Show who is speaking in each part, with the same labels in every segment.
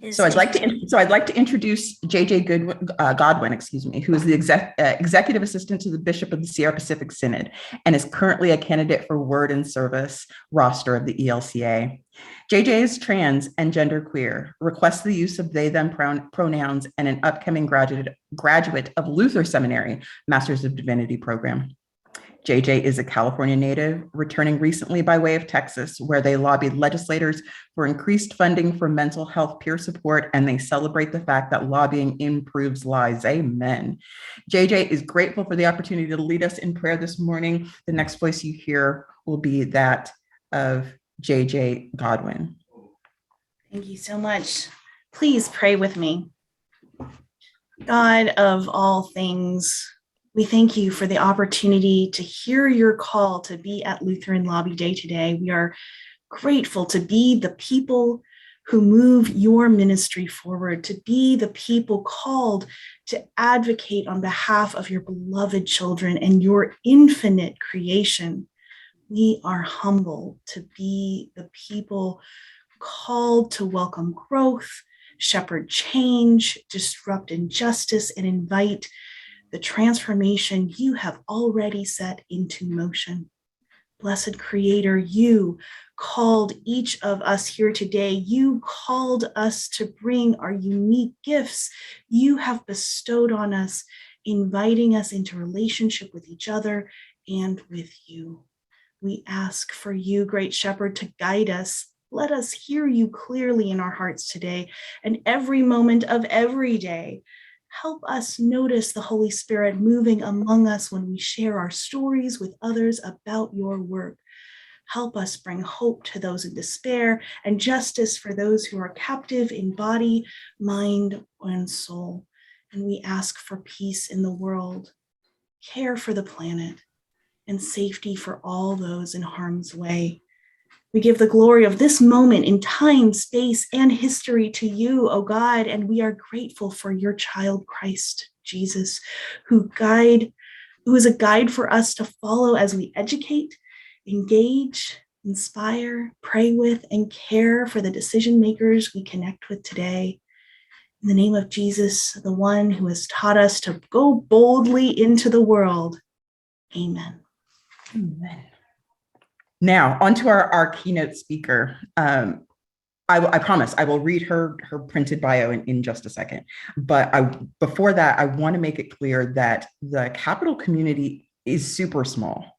Speaker 1: Is
Speaker 2: So I'd like to introduce Godwin, who is the executive assistant to the Bishop of the Sierra Pacific Synod and is currently a candidate for Word and Service roster of the ELCA. JJ is trans and genderqueer, requests the use of they, them pronouns, and an upcoming graduate of Luther Seminary Masters of Divinity program. JJ is a California native, returning recently by way of Texas, where they lobbied legislators for increased funding for mental health peer support, and they celebrate the fact that lobbying improves lives. Amen. JJ is grateful for the opportunity to lead us in prayer this morning. The next voice you hear will be that of JJ Godwin.
Speaker 1: Thank you so much. Please pray with me. God of all things, we thank you for the opportunity to hear your call to be at Lutheran Lobby Day today. We are grateful to be the people who move your ministry forward, to be the people called to advocate on behalf of your beloved children and your infinite creation. We are humbled to be the people called to welcome growth, shepherd change, disrupt injustice, and invite the transformation you have already set into motion. Blessed Creator, you called each of us here today. You called us to bring our unique gifts you have bestowed on us, inviting us into relationship with each other and with you. We ask for you, Great Shepherd, to guide us. Let us hear you clearly in our hearts today and every moment of every day. Help us notice the Holy Spirit moving among us when we share our stories with others about your work. Help us bring hope to those in despair and justice for those who are captive in body, mind, and soul. And we ask for peace in the world, care for the planet, and safety for all those in harm's way. We give the glory of this moment in time, space, and history to you, O God, and we are grateful for your child, Christ Jesus, who is a guide for us to follow as we educate, engage, inspire, pray with, and care for the decision makers we connect with today. In the name of Jesus, the one who has taught us to go boldly into the world. Amen.
Speaker 2: Amen. Now, on to our keynote speaker. I promise I will read her printed bio in just a second. But before that, I want to make it clear that the Capitol community is super small,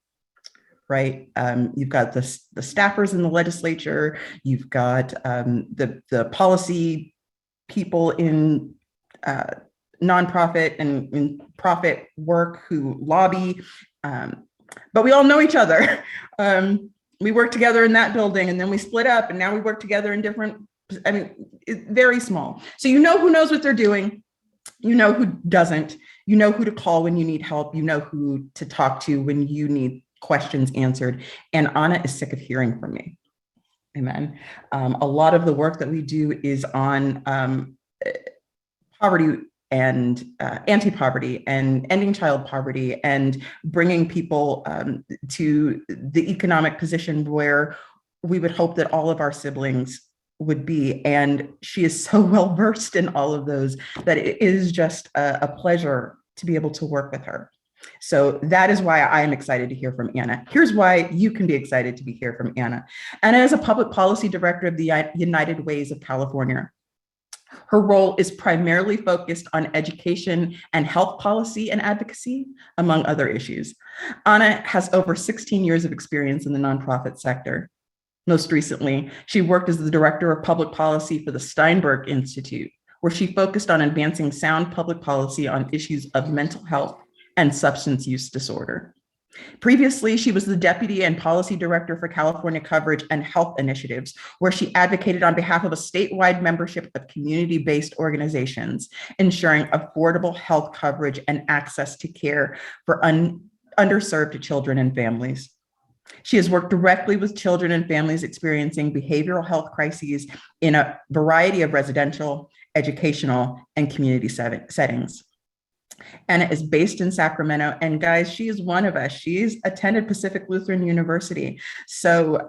Speaker 2: right? You've got the staffers in the legislature. You've got the policy people in nonprofit and in profit work who lobby. But we all know each other. We worked together in that building and then we split up and now we work together in different, very small. So you know who knows what they're doing. You know who doesn't. You know who to call when you need help. You know who to talk to when you need questions answered. And Anna is sick of hearing from me. Amen. A lot of the work that we do is on poverty and anti-poverty and ending child poverty and bringing people to the economic position where we would hope that all of our siblings would be. And she is so well versed in all of those that it is just a pleasure to be able to work with her. So that is why I am excited to hear from Anna. Here's why you can be excited to hear from Anna. Anna is a public policy director of the United Ways of California. Her role is primarily focused on education and health policy and advocacy, among other issues. Anna has over 16 years of experience in the nonprofit sector. Most recently, she worked as the director of public policy for the Steinberg Institute, where she focused on advancing sound public policy on issues of mental health and substance use disorder. Previously, she was the deputy and policy director for California Coverage and Health Initiatives, where she advocated on behalf of a statewide membership of community-based organizations, ensuring affordable health coverage and access to care for underserved children and families. She has worked directly with children and families experiencing behavioral health crises in a variety of residential, educational, and community settings. Anna is based in Sacramento. And guys, she is one of us. She's attended Pacific Lutheran University. So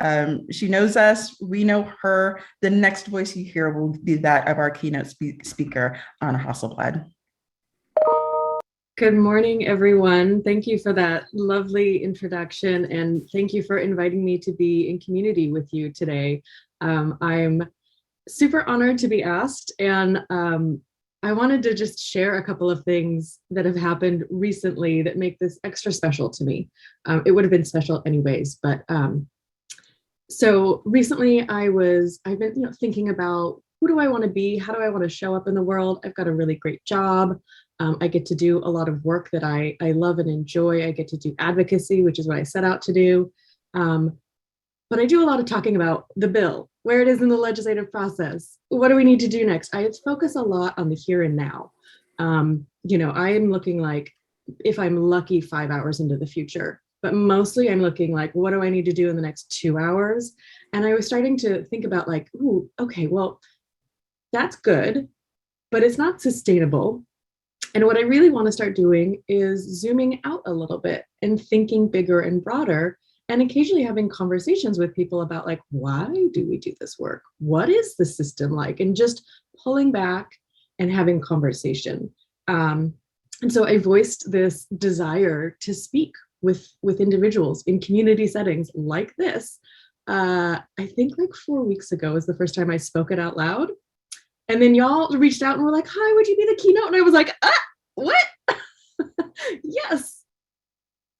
Speaker 2: she knows us. We know her. The next voice you hear will be that of our keynote speaker, Anna Hasselblad.
Speaker 3: Good morning, everyone. Thank you for that lovely introduction, and thank you for inviting me to be in community with you today. I'm super honored to be asked, and I wanted to just share a couple of things that have happened recently that make this extra special to me. It would have been special anyways, but so recently I've been thinking about who do I want to be? How do I want to show up in the world? I've got a really great job. I get to do a lot of work that I love and enjoy. I get to do advocacy, which is what I set out to do. But I do a lot of talking about the bill, where it is in the legislative process. What do we need to do next? I focus a lot on the here and now. I am looking like, if I'm lucky, 5 hours into the future. But mostly I'm looking like, what do I need to do in the next 2 hours? And I was starting to think about like, ooh, okay, well, that's good, but it's not sustainable. And what I really want to start doing is zooming out a little bit and thinking bigger and broader, and occasionally having conversations with people about like, why do we do this work? What is the system like? And just pulling back and having conversation. And so I voiced this desire to speak with individuals in community settings like this. I think like 4 weeks ago was the first time I spoke it out loud. And then y'all reached out and were like, hi, would you be the keynote? And I was like, what? Yes.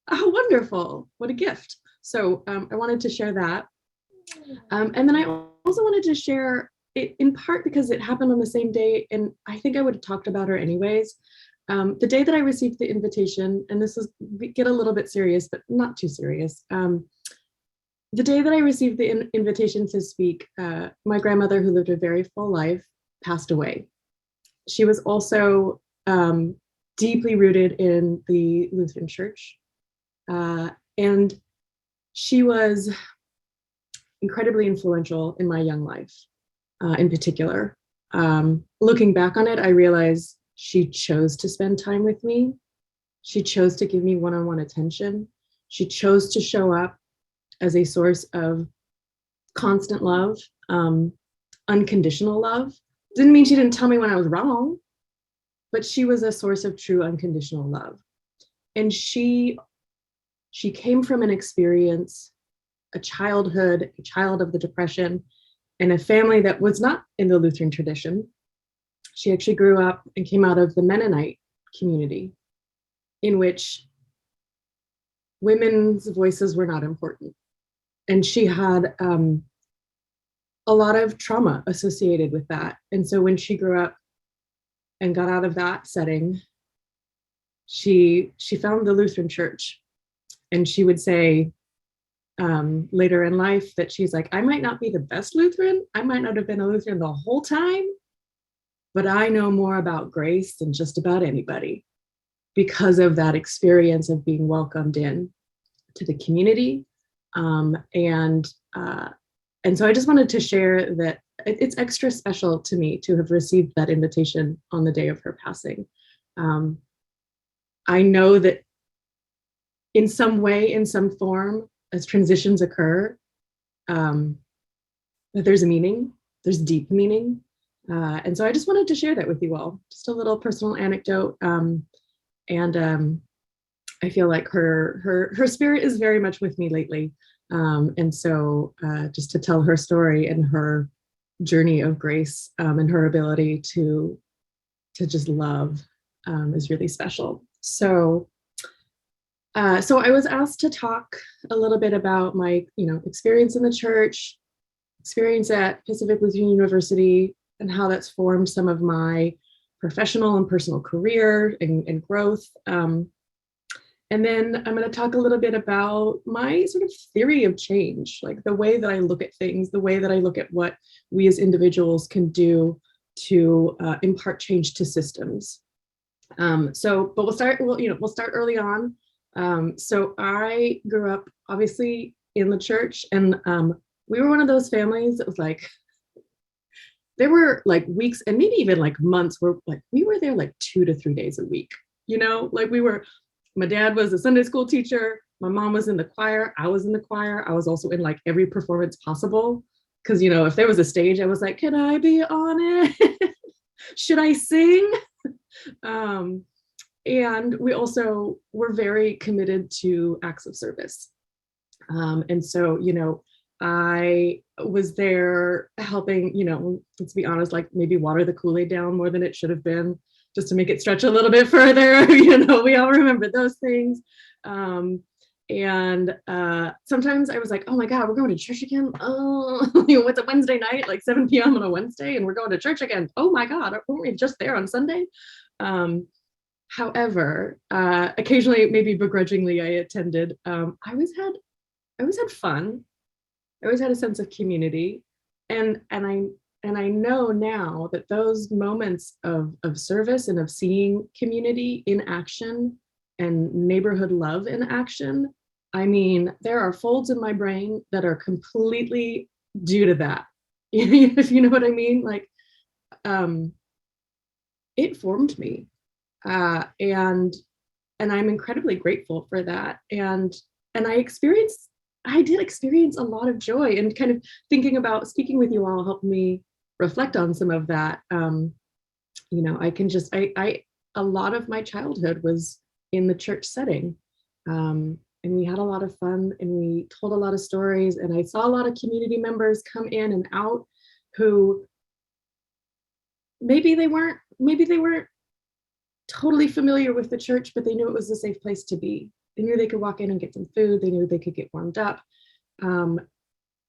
Speaker 3: How wonderful. What a gift. So I wanted to share that. And then I also wanted to share it in part because it happened on the same day. And I think I would have talked about her anyways. The day that I received the invitation, and this is get a little bit serious, but not too serious. The day that I received the invitation to speak, my grandmother, who lived a very full life, passed away. She was also deeply rooted in the Lutheran Church. And she was incredibly influential in my young life, in particular. Looking back on it, I realized she chose to spend time with me. She chose to give me one-on-one attention. She chose to show up as a source of constant love, unconditional love. Didn't mean she didn't tell me when I was wrong, but she was a source of true unconditional love. And she came from an experience, a childhood, a child of the Depression, and a family that was not in the Lutheran tradition. She actually grew up and came out of the Mennonite community, in which women's voices were not important. And she had a lot of trauma associated with that. And so when she grew up and got out of that setting, she found the Lutheran Church. And she would say later in life that she's like, I might not be the best Lutheran. I might not have been a Lutheran the whole time, but I know more about grace than just about anybody because of that experience of being welcomed in to the community. And so I just wanted to share that it's extra special to me to have received that invitation on the day of her passing. I know that in some way, in some form, as transitions occur, that there's a meaning, there's deep meaning. And so I just wanted to share that with you all, just a little personal anecdote. I feel like her spirit is very much with me lately. And so just to tell her story and her journey of grace and her ability to just love is really special. So I was asked to talk a little bit about my, experience in the church, experience at Pacific Lutheran University, and how that's formed some of my professional and personal career and growth. And then I'm going to talk a little bit about my sort of theory of change, like the way that I look at things, the way that I look at what we as individuals can do to impart change to systems. But we'll start early on. So I grew up obviously in the church, and we were one of those families that was like, there were like weeks and maybe even like months where like we were there like 2 to 3 days a week. like my dad was a Sunday school teacher. My mom was in the choir. I was in the choir. I was also in like every performance possible. Cause if there was a stage, I was like, can I be on it? Should I sing? And we also were very committed to acts of service. And so, I was there helping, let's be honest, like maybe water the Kool-Aid down more than it should have been, just to make it stretch a little bit further. We all remember those things. And sometimes I was like, oh my God, we're going to church again. Oh, what's a Wednesday night, like 7 p.m. on a Wednesday, and we're going to church again. Oh my God, weren't we just there on Sunday? However, occasionally, maybe begrudgingly, I attended. I always had fun. I always had a sense of community, and I know now that those moments of service and of seeing community in action and neighborhood love in action, I mean, there are folds in my brain that are completely due to that. If you know what I mean, like, it formed me, and I'm incredibly grateful for that. And I did experience a lot of joy, and kind of thinking about speaking with you all helped me reflect on some of that. I can just, a lot of my childhood was in the church setting. And we had a lot of fun, and we told a lot of stories, and I saw a lot of community members come in and out who maybe they weren't totally familiar with the church, but they knew it was a safe place to be. They knew they could walk in and get some food. They knew they could get warmed up. And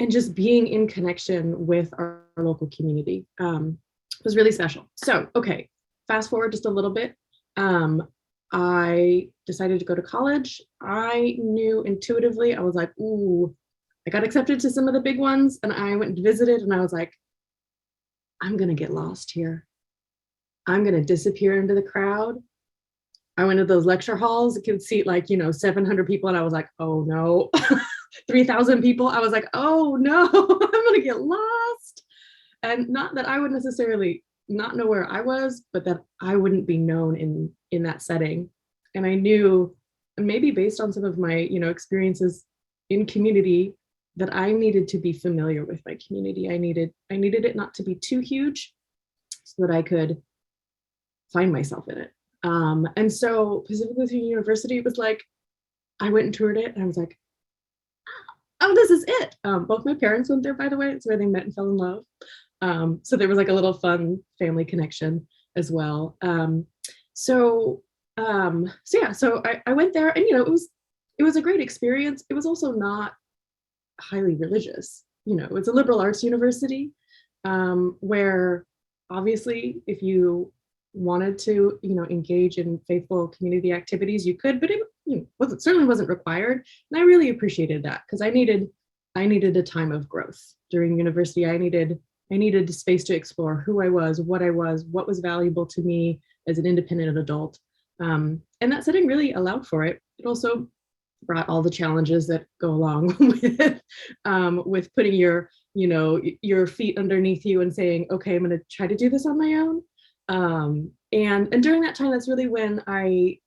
Speaker 3: just being in connection with our local community was really special. So, okay, fast forward just a little bit. I decided to go to college. I knew intuitively, I was like, ooh, I got accepted to some of the big ones, and I went and visited, and I was like, I'm going to get lost here. I'm going to disappear into the crowd. I went to those lecture halls. It could seat like, 700 people. And I was like, oh no, 3,000 people. I was like, oh no, I'm going to get lost. And not that I would necessarily not know where I was, but that I wouldn't be known in that setting. And I knew, maybe based on some of my, experiences in community, that I needed to be familiar with my community. I needed it not to be too huge so that I could find myself in it. And so Pacific Lutheran University, it was like, I went and toured it, and I was like, oh, this is it. Both my parents went there, by the way. It's where they met and fell in love. So there was like a little fun family connection as well. So I went there, and it was a great experience. It was also not highly religious. It's a liberal arts university, where obviously if you wanted to engage in faithful community activities, you could, but it certainly wasn't required. And I really appreciated that, because I needed a time of growth during university. I needed the space to explore who I was, what was valuable to me as an independent adult. And that setting really allowed for it. It also brought all the challenges that go along with putting your feet underneath you and saying, okay, I'm going to try to do this on my own. And during that time, that's really when I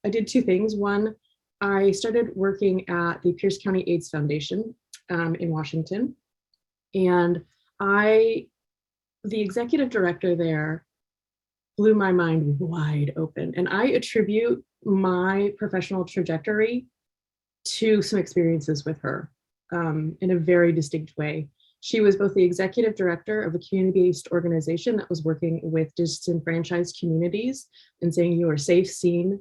Speaker 3: did two things. One, I started working at the Pierce County AIDS Foundation in Washington. And the executive director there blew my mind wide open. And I attribute my professional trajectory to some experiences with her in a very distinct way. She was both the executive director of a community-based organization that was working with disenfranchised communities and saying, you are safe, seen,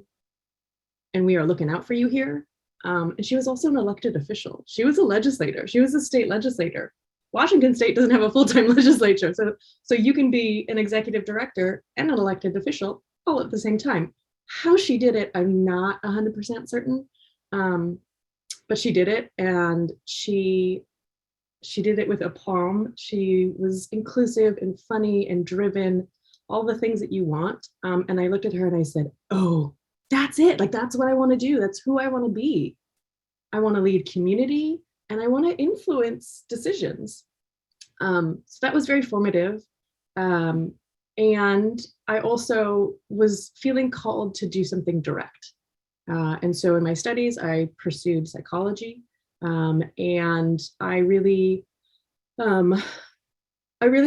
Speaker 3: and we are looking out for you here. And she was also an elected official. She was a legislator. She was a state legislator. Washington State doesn't have a full-time legislature. So you can be an executive director and an elected official all at the same time. How she did it, I'm not 100% certain, but she did it, and she did it with aplomb. She was inclusive and funny and driven, all the things that you want. And I looked at her and I said, oh, that's it. Like, that's what I want to do. That's who I want to be. I want to lead community, and I want to influence decisions. So that was very formative. And I also was feeling called to do something direct. And so in my studies, I pursued psychology, and I really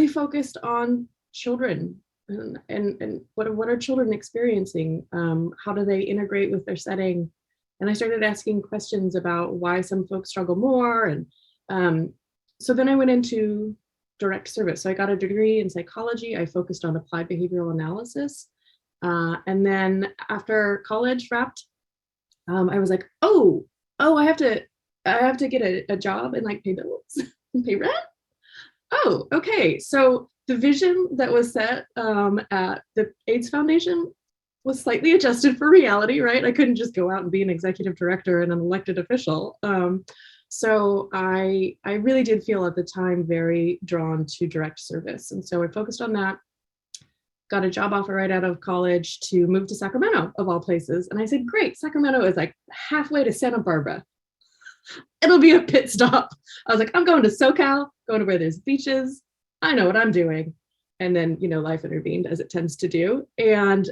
Speaker 3: focused on children and what are children experiencing? How do they integrate with their setting? And I started asking questions about why some folks struggle more. And so then I went into direct service. So I got a degree in psychology. I focused on applied behavioral analysis. And then after college wrapped, I was like, I have to get a job and like pay bills and pay rent. Oh, okay. So the vision that was set at the AIDS Foundation was slightly adjusted for reality, right? I couldn't just go out and be an executive director and an elected official. So I really did feel at the time very drawn to direct service. And so I focused on that, got a job offer right out of college to move to Sacramento, of all places. And I said, great, Sacramento is like halfway to Santa Barbara. It'll be a pit stop. I was like, I'm going to SoCal, going to where there's beaches. I know what I'm doing. And then, life intervened, as it tends to do. And,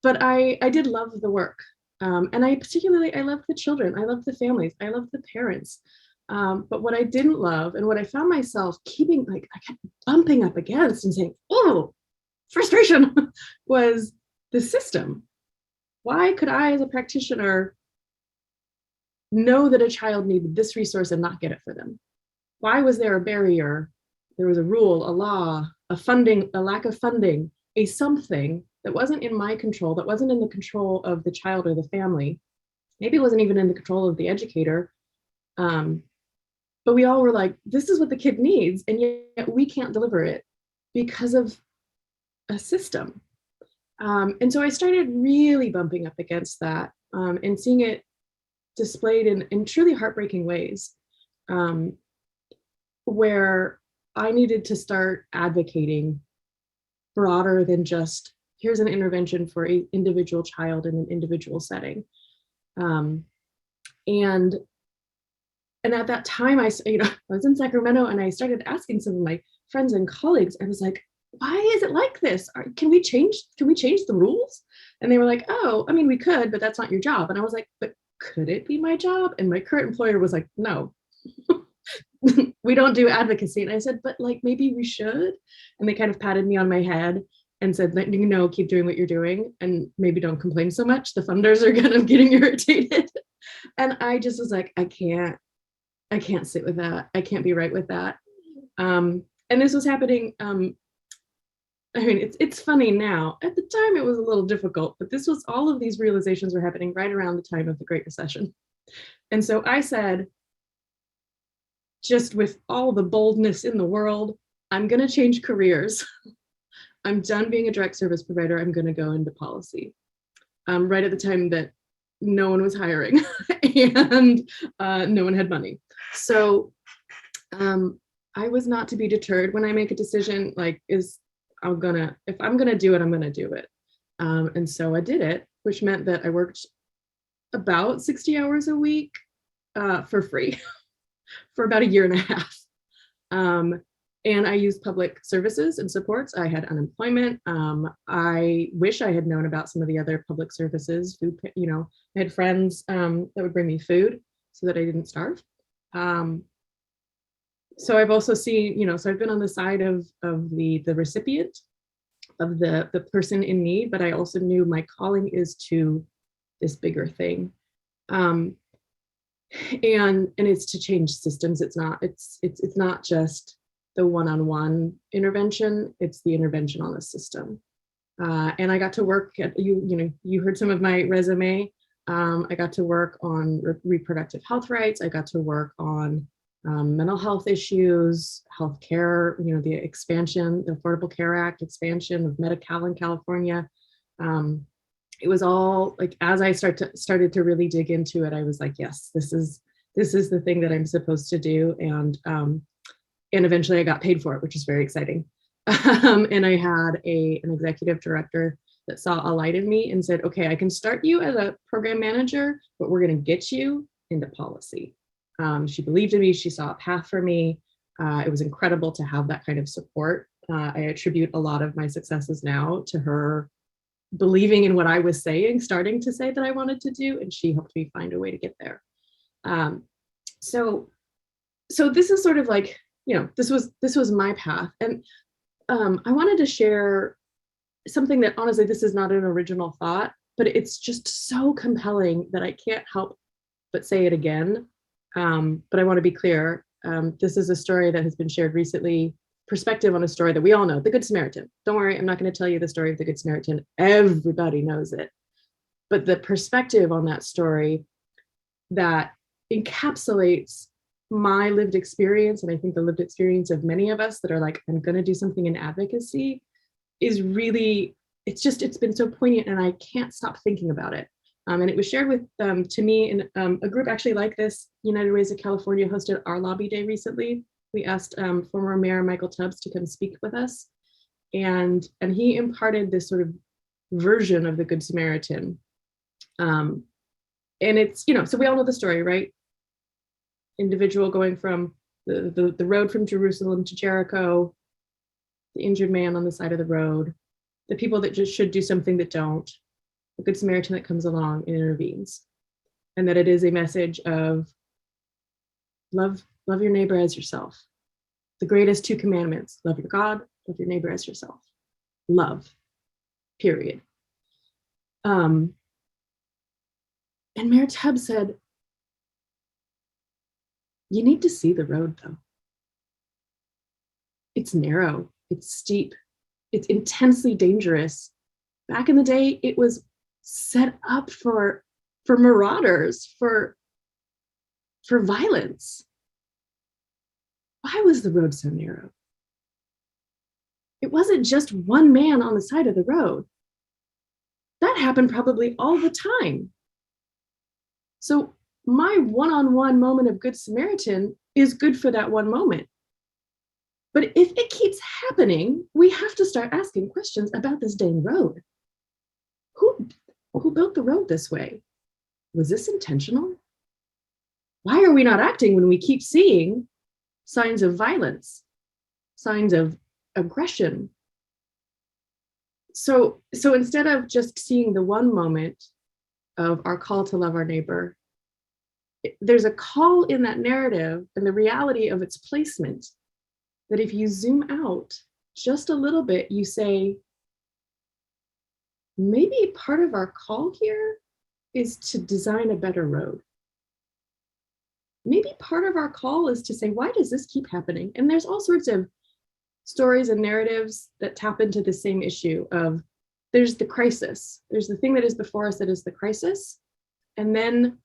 Speaker 3: but I did love the work. And I loved the children. I loved the families. I loved the parents. But what I didn't love, and what I found myself keeping, I kept bumping up against and saying, oh, frustration, was the system. Why could I, as a practitioner, know that a child needed this resource and not get it for them? Why was there a barrier? There was a rule, a law, a lack of funding, a something that wasn't in my control, that wasn't in the control of the child or the family. Maybe it wasn't even in the control of the educator. But we all were like, this is what the kid needs, and yet we can't deliver it because of a system. And so I started really bumping up against that, and seeing it displayed in truly heartbreaking ways, where I needed to start advocating broader than just, here's an intervention for an individual child in an individual setting. And at that time, I was in Sacramento, and I started asking some of my friends and colleagues. I was like, why is it like this? Can we change the rules? And they were like, oh, I mean, we could, but that's not your job. And I was like, but could it be my job? And my current employer was like, no, we don't do advocacy. And I said, but like, maybe we should. And they kind of patted me on my head and said, keep doing what you're doing, and maybe don't complain so much. The funders are kind of getting irritated. And I just was like, I can't sit with that. I can't be right with that. And this was happening. It's funny now. At the time, it was a little difficult, but all of these realizations were happening right around the time of the Great Recession. And so I said, just with all the boldness in the world, I'm going to change careers. I'm done being a direct service provider. I'm going to go into policy. Right at the time that no one was hiring and no one had money. So I was not to be deterred. When I make a decision, if I'm gonna do it, I'm gonna do it. And so I did it, which meant that I worked about 60 hours a week for free for about a year and a half. And I used public services and supports. I had unemployment. I wish I had known about some of the other public services. Food, I had friends that would bring me food so that I didn't starve. So I've also seen, so I've been on the side of the recipient, of the person in need, but I also knew my calling is to this bigger thing. And it's to change systems. It's not just the one-on-one intervention, it's the intervention on the system. And I got to work at, you heard some of my resume. I got to work on reproductive health rights. I got to work on mental health issues, healthcare, the expansion, the Affordable Care Act expansion of Medi-Cal in California. It was all like, as I started to really dig into it, I was like, yes, this is the thing that I'm supposed to do. And eventually I got paid for it, which is very exciting. And I had an executive director that saw a light in me and said, okay, I can start you as a program manager, but we're going to get you into policy. She believed in me. She saw a path for me. It was incredible to have that kind of support I attribute a lot of my successes now to her believing in what I was saying, starting to say that I wanted to do, and she helped me find a way to get there. So this is sort of like, this was my path. And I wanted to share something that, honestly, this is not an original thought, but it's just so compelling that I can't help but say it again. But I want to be clear. This is a story that has been shared recently, perspective on a story that we all know, the Good Samaritan. Don't worry, I'm not going to tell you the story of the Good Samaritan. Everybody knows it. But the perspective on that story that encapsulates my lived experience, and I think the lived experience of many of us that are like, I'm going to do something in advocacy, is really, it's been so poignant, and I can't stop thinking about it. And it was shared with, to me, in a group actually like this. United Ways of California hosted our lobby day recently. We asked former Mayor Michael Tubbs to come speak with us. And he imparted this sort of version of the Good Samaritan. And it's, so we all know the story, right? Individual going from the road from Jerusalem to Jericho, the injured man on the side of the road, the people that just should do something that don't, the Good Samaritan that comes along and intervenes. And that it is a message of love your neighbor as yourself. The greatest two commandments: love your God, love your neighbor as yourself. Love, period. And Mayor Tubbs said, you need to see the road, though. It's narrow, it's steep, it's intensely dangerous. Back in the day, it was set up for marauders, for violence. Why was the road so narrow? It wasn't just one man on the side of the road. That happened probably all the time. So my one-on-one moment of Good Samaritan is good for that one moment. But if it keeps happening, we have to start asking questions about this dang road. Who built the road this way? Was this intentional? Why are we not acting when we keep seeing signs of violence, signs of aggression? So instead of just seeing the one moment of our call to love our neighbor, there's a call in that narrative and the reality of its placement that if you zoom out just a little bit, you say, maybe part of our call here is to design a better road. Maybe part of our call is to say, why does this keep happening? And there's all sorts of stories and narratives that tap into the same issue of, there's the crisis. There's the thing that is before us that is the crisis. And then,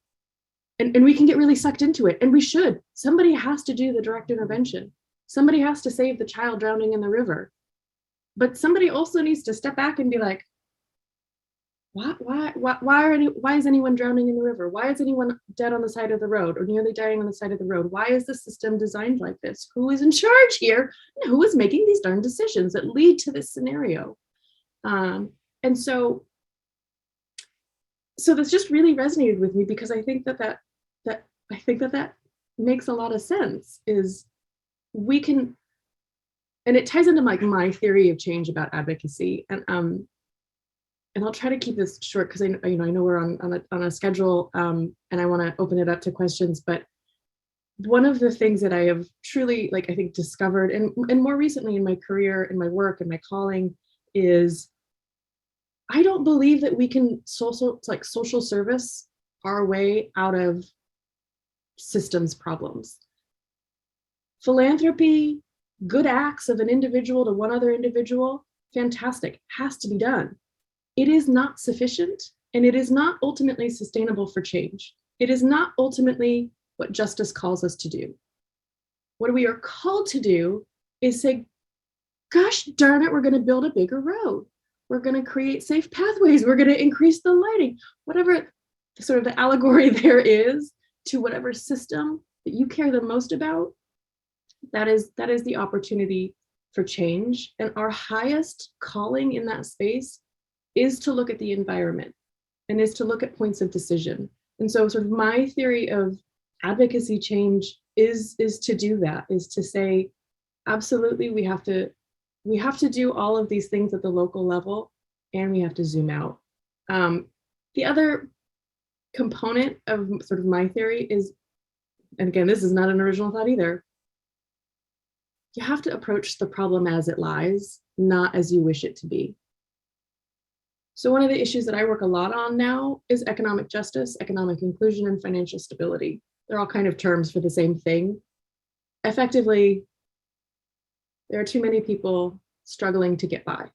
Speaker 3: and we can get really sucked into it. And we should. Somebody has to do the direct intervention. Somebody has to save the child drowning in the river. But somebody also needs to step back and be like, why is anyone drowning in the river? Why is anyone dead on the side of the road or nearly dying on the side of the road? Why is the system designed like this? Who is in charge here? And who is making these darn decisions that lead to this scenario? And so this just really resonated with me, because I think that makes a lot of sense. Is we can, and it ties into like my theory of change about advocacy, and I'll try to keep this short because I know we're on a schedule, and I want to open it up to questions. But one of the things that I have truly, I think, discovered, and more recently in my career, in my work, and my calling, is I don't believe that we can social service our way out of systems problems. Philanthropy, good acts of an individual to one other individual, fantastic, has to be done. It is not sufficient, and it is not ultimately sustainable for change. It is not ultimately what justice calls us to do. What we are called to do is say, gosh darn it, we're going to build a bigger road. We're going to create safe pathways. We're going to increase the lighting, whatever sort of the allegory there is to whatever system that you care the most about. That is the opportunity for change. And our highest calling in that space is to look at the environment and is to look at points of decision. And so sort of my theory of advocacy change is to do that, is to say, absolutely, we have to we have to do all of these things at the local level, and we have to zoom out. The other component of sort of my theory is, and again, this is not an original thought either, you have to approach the problem as it lies, not as you wish it to be. So one of the issues that I work a lot on now is economic justice, economic inclusion, and financial stability. They're all kind of terms for the same thing. Effectively, there are too many people struggling to get by.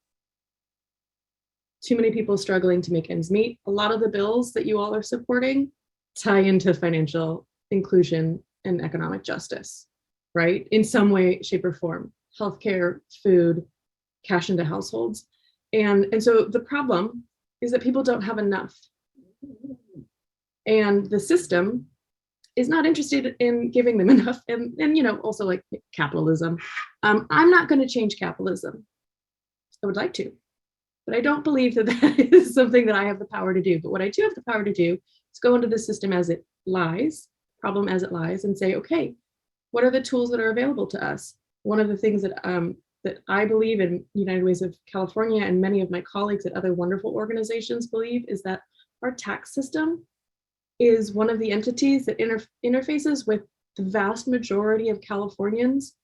Speaker 3: Too many people struggling to make ends meet. A lot of the bills that you all are supporting tie into financial inclusion and economic justice, right? In some way, shape, or form. Healthcare, food, cash into households. And so the problem is that people don't have enough. And the system is not interested in giving them enough. And you know, also like capitalism. I'm not going to change capitalism. I would like to, but I don't believe that that is something that I have the power to do. But what I do have the power to do is go into the system as it lies, problem as it lies, and say, okay, what are the tools that are available to us? One of the things that that I believe in United Ways of California and many of my colleagues at other wonderful organizations believe is that our tax system is one of the entities that interfaces with the vast majority of Californians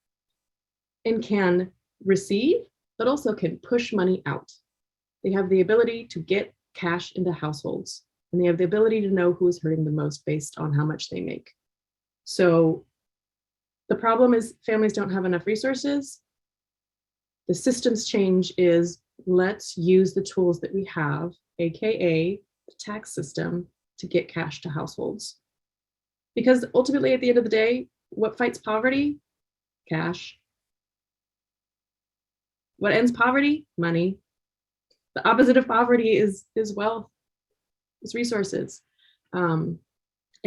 Speaker 3: and can receive, but also can push money out. They have the ability to get cash into households, and they have the ability to know who is hurting the most based on how much they make. So the problem is families don't have enough resources. The systems change is let's use the tools that we have, AKA the tax system, to get cash to households. Because ultimately at the end of the day, what fights poverty? Cash. What ends poverty? Money. The opposite of poverty is wealth, is resources. And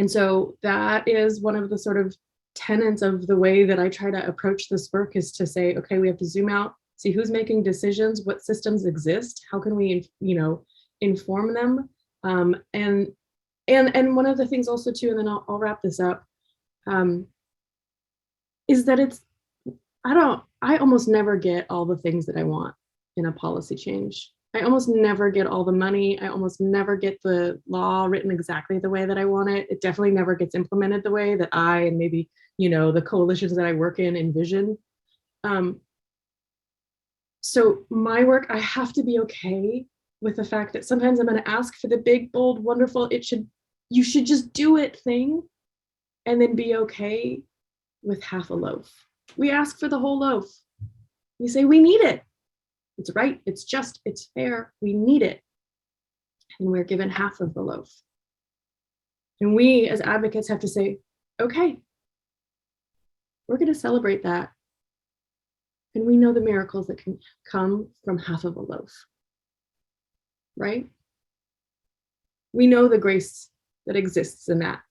Speaker 3: so that is one of the sort of tenets of the way that I try to approach this work, is to say, okay, we have to zoom out, see who's making decisions, what systems exist, how can we, you know, inform them. And one of the things also too, and then I'll wrap this up, is that I almost never get all the things that I want in a policy change. I almost never get all the money. I almost never get the law written exactly the way that I want it. It definitely never gets implemented the way that I, and maybe, you know, the coalitions that I work in envision. So my work, I have to be okay with the fact that sometimes I'm going to ask for the big, bold, wonderful, you should just do it thing, and then be okay with half a loaf. We ask for the whole loaf. We say we need it. It's right, it's just, it's fair, we need it. And we're given half of the loaf. And we as advocates have to say, okay, we're going to celebrate that. And we know the miracles that can come from half of a loaf, right? We know the grace that exists in that.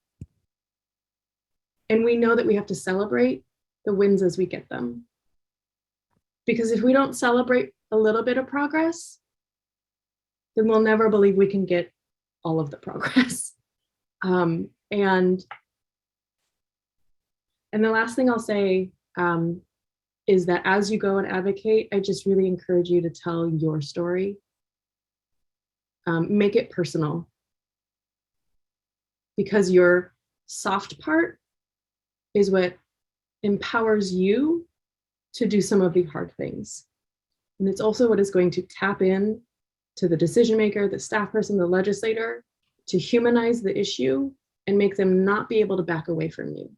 Speaker 3: And we know that we have to celebrate the wins as we get them. Because if we don't celebrate a little bit of progress, then we'll never believe we can get all of the progress. And the last thing I'll say is that as you go and advocate, I just really encourage you to tell your story. Make it personal. Because your soft part is what empowers you to do some of the hard things. And it's also what is going to tap in to the decision maker, the staff person, the legislator, to humanize the issue and make them not be able to back away from you.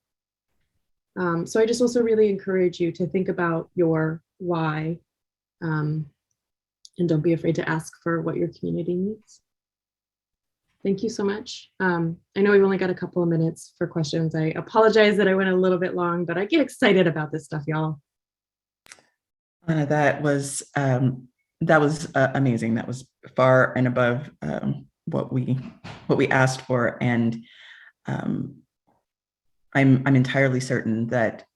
Speaker 3: So I just also really encourage you to think about your why, and don't be afraid to ask for what your community needs. Thank you so much. I know we've only got a couple of minutes for questions. I apologize that I went a little bit long, but I get excited about this stuff, y'all.
Speaker 2: Anna, that was amazing. That was far and above what we asked for, and I'm entirely certain that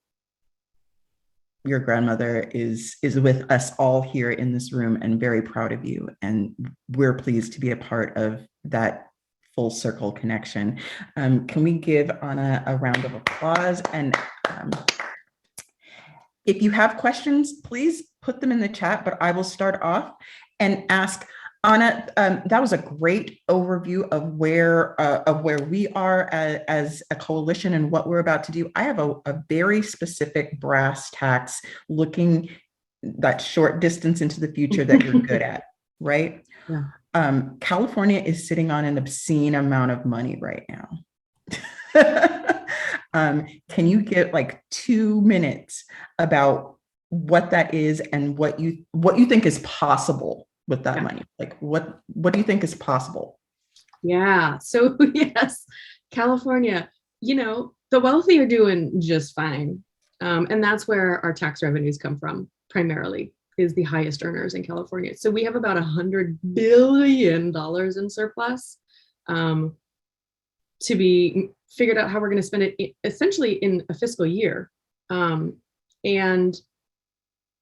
Speaker 2: your grandmother is with us all here in this room and very proud of you. And we're pleased to be a part of that full circle connection. Can we give Anna a round of applause? And if you have questions, please put them in the chat, but I will start off and ask Anna. That was a great overview of where we are as a coalition and what we're about to do. I have a very specific brass tacks looking that short distance into the future that you're good at, right?
Speaker 3: Yeah.
Speaker 2: California is sitting on an obscene amount of money right now. Can you get like 2 minutes about what that is and what you think is possible with that money? Like what do you think is possible?
Speaker 3: Yeah. So yes, California, the wealthy are doing just fine. And that's where our tax revenues come from primarily, is the highest earners in California. So we have about $100 billion in surplus to be figured out how we're going to spend it essentially in a fiscal year. And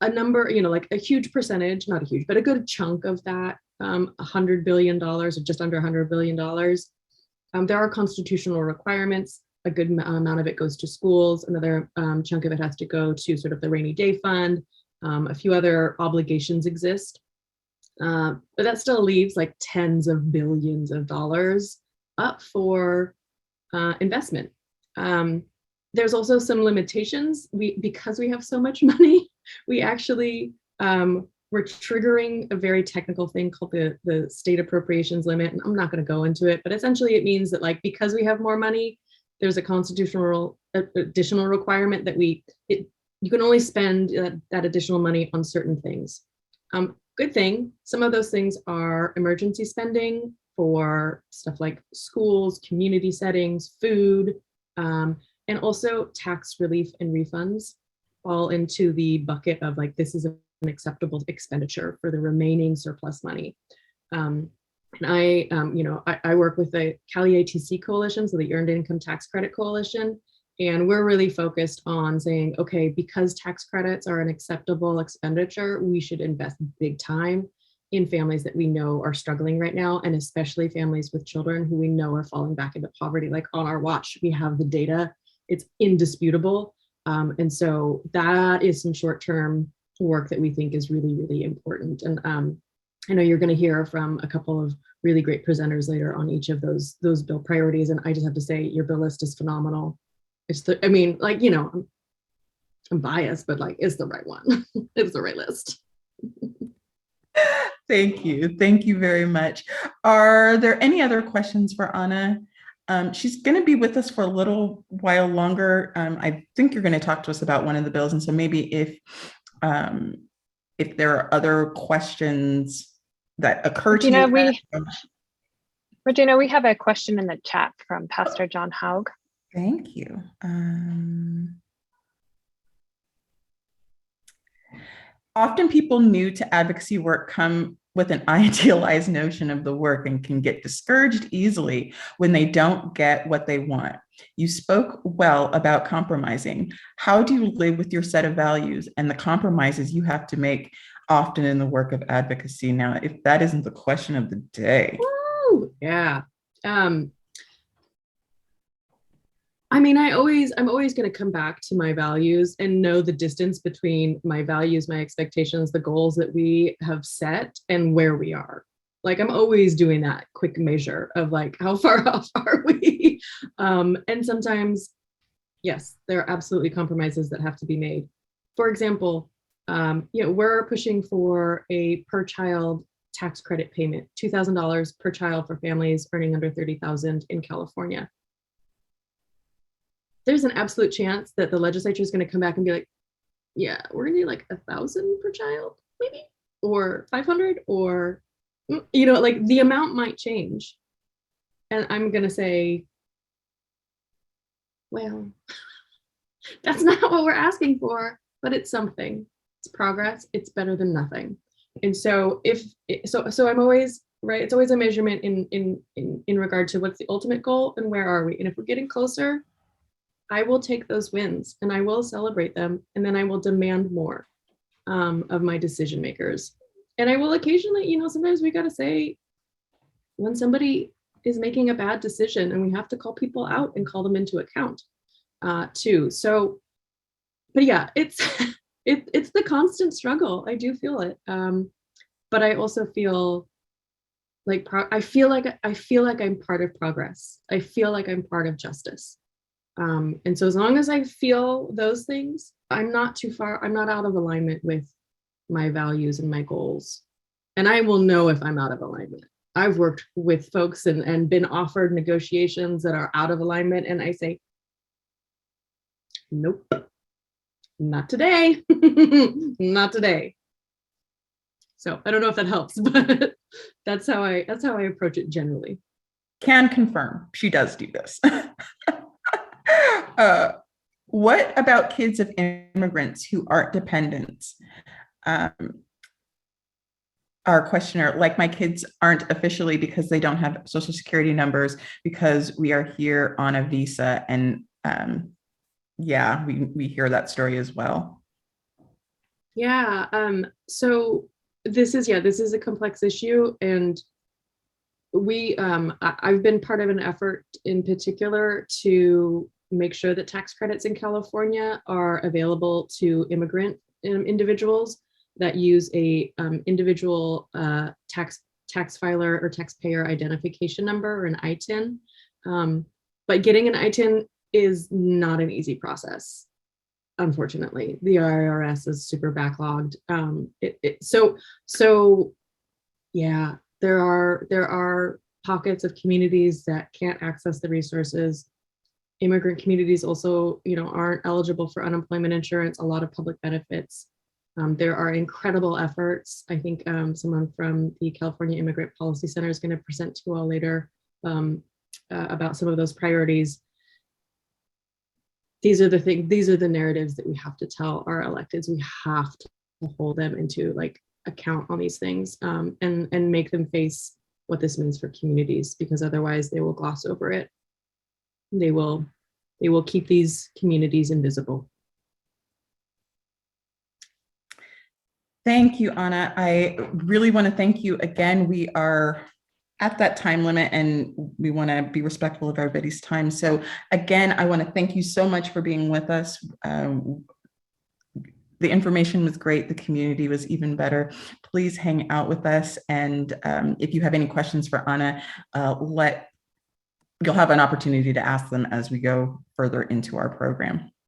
Speaker 3: a number, like a huge percentage, not a huge, but a good chunk of that, $100 billion or just under $100 billion. There are constitutional requirements. A good amount of it goes to schools. Another chunk of it has to go to sort of the rainy day fund. A few other obligations exist. But that still leaves like tens of billions of dollars up for investment. There's also some limitations. Because we have so much money, we actually we're triggering a very technical thing called the state appropriations limit. And I'm not going to go into it, but essentially it means that because we have more money, there's a constitutional additional requirement that you can only spend that additional money on certain things. Good thing, some of those things are emergency spending for stuff like schools, community settings, food, and also tax relief and refunds fall into the bucket of this is an acceptable expenditure for the remaining surplus money. And I work with the Cali ATC Coalition, so the Earned Income Tax Credit Coalition, and we're really focused on saying, okay, because tax credits are an acceptable expenditure, we should invest big time in families that we know are struggling right now, and especially families with children who we know are falling back into poverty. Like on our watch, we have the data, it's indisputable. And so that is some short-term work that we think is really, really important. And I know you're going to hear from a couple of really great presenters later on each of those bill priorities. And I just have to say, your bill list is phenomenal. I'm biased, but it's the right one. It's the right list.
Speaker 2: Thank you. Thank you very much. Are there any other questions for Anna? She's going to be with us for a little while longer. I think you're going to talk to us about one of the bills. And so maybe if there are other questions that occur to you.
Speaker 4: Regina, we have a question in the chat from Pastor John Haug.
Speaker 2: Thank you. Often people new to advocacy work come with an idealized notion of the work and can get discouraged easily when they don't get what they want. You spoke well about compromising. How do you live with your set of values and the compromises you have to make often in the work of advocacy? Now, if that isn't the question of the day.
Speaker 3: Woo! Yeah. I'm always going to come back to my values and know the distance between my values, my expectations, the goals that we have set and where we are. I'm always doing that quick measure of how far off are we? And sometimes, yes, there are absolutely compromises that have to be made. For example, we're pushing for a per child tax credit payment, $2,000 per child for families earning under $30,000 in California. There's an absolute chance that the legislature is going to come back and be like, yeah, we're going to need $1,000 per child, maybe, or 500, or, the amount might change. And I'm going to say, well, that's not what we're asking for, but it's something. It's progress. It's better than nothing. And so so I'm always, right, it's always a measurement in regard to what's the ultimate goal and where are we? And if we're getting closer, I will take those wins and I will celebrate them. And then I will demand more of my decision makers. And I will occasionally, sometimes we got to say when somebody is making a bad decision, and we have to call people out and call them into account too. So, but yeah, it's the constant struggle. I do feel it. But I also feel like I feel like I'm part of progress. I feel like I'm part of justice. And so as long as I feel those things, I'm not too far, I'm not out of alignment with my values and my goals. And I will know if I'm out of alignment. I've worked with folks and been offered negotiations that are out of alignment. And I say, nope, not today, not today. So I don't know if that helps, but that's how I approach it generally.
Speaker 2: Can confirm she does do this. What about kids of immigrants who aren't dependents? Our questioner, like my kids aren't officially because they don't have social security numbers because we are here on a visa. And yeah, we hear that story as well.
Speaker 3: Yeah. So this is a complex issue, and I've been part of an effort in particular to make sure that tax credits in California are available to immigrant individuals that use a individual tax filer or taxpayer identification number, or an ITIN. But getting an ITIN is not an easy process. Unfortunately, the IRS is super backlogged. So yeah, there are pockets of communities that can't access the resources. Immigrant communities also, aren't eligible for unemployment insurance, a lot of public benefits. There are incredible efforts. I think someone from the California Immigrant Policy Center is going to present to you all later about some of those priorities. These are the narratives that we have to tell our electeds. We have to hold them into account on these things, and make them face what this means for communities, because otherwise they will gloss over it. They will keep these communities invisible.
Speaker 2: Thank you, Anna. I really want to thank you again. We are at that time limit and we want to be respectful of everybody's time. So again, I want to thank you so much for being with us. The information was great. The community was even better. Please hang out with us. And if you have any questions for Anna, you'll have an opportunity to ask them as we go further into our program.